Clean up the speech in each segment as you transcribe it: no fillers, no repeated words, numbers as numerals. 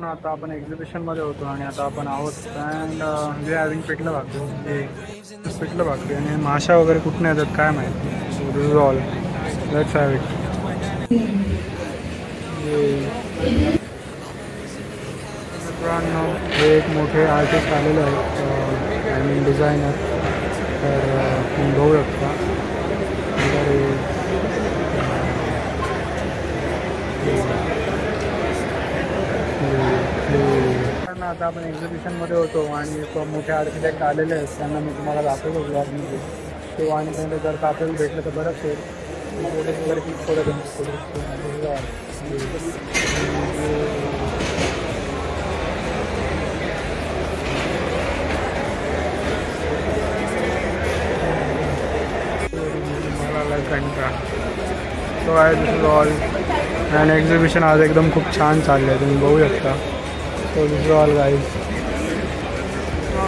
आता आपण एक्झिबिशनमध्ये होतो आणि आता आपण आहोत अँड वी हॅविंग पिठलं भाकरी पिठलं भाकरी आणि माशा वगैरे कुठून येतात काय माहिती. So this is all. Let's have it. मित्रांनो हे एक मोठे आर्टिस्ट आलेले आहेत आय मीन डिझायनर. तर तुम्ही बघू शकता आता आपण एक्झिबिशनमध्ये होतो आणि मोठे आर्किटेक्ट आलेले आहेत त्यांना मी तुम्हाला दाखवतो ब्लॉगमध्ये तो आणि त्यांना जर का आपल्याला भेटलं तर बरंच आहे. फोटोज वगैरे क्लिक थोडं so I this is all and exhibition आज एकदम खूप छान चाललं आहे तुम्ही बघू शकता. So this is all guys.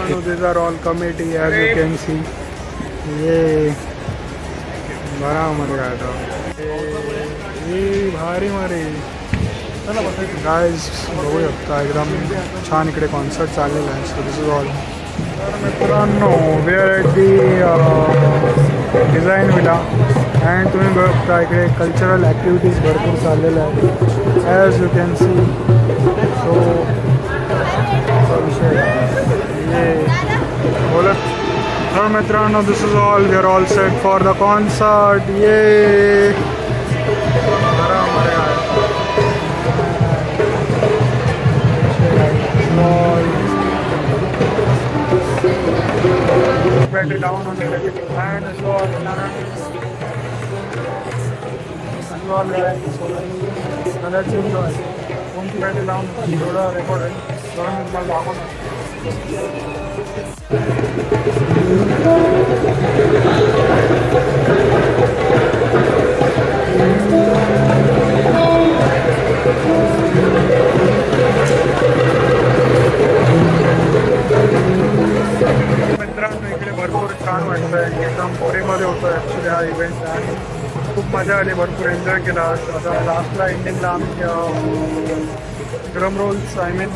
So these are all committee as you can see. ये बरा मध्ये ये भारी मारे गाइस बघू शकता एकदम छान इकडे कॉन्सर्ट चाललेला आहे. So this is all. तर मित्रांनो we are at the design villa and तुम्ही बघता इकडे कल्चरल ॲक्टिव्हिटीज भरपूर चाललेल्या आहेत as you can see. So बोलत तर मित्रांनो this is all. We are all set for the concert. ये बैटरी डाउन होने लगी एंड फोनची बॅटरी डाऊन थोडं रेकॉर्ड आहे म्हणून मी तुम्हाला दाखवणार. मित्रांनो इकडे भरपूर छान वाटतं आहे एकदम पुरेमध्ये होतो ॲक्च्युली हा इव्हेंट आणि खूप मजा आली भरपूर एन्जॉय केला. आता लास्टला एंडिंगला आम्ही drum rolls I mean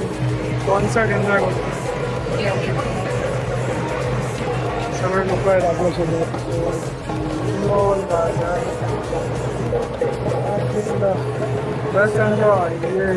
concert enjoy करतो. सगळे लोक आहेत आपल्यासोबत. Best enjoy. ये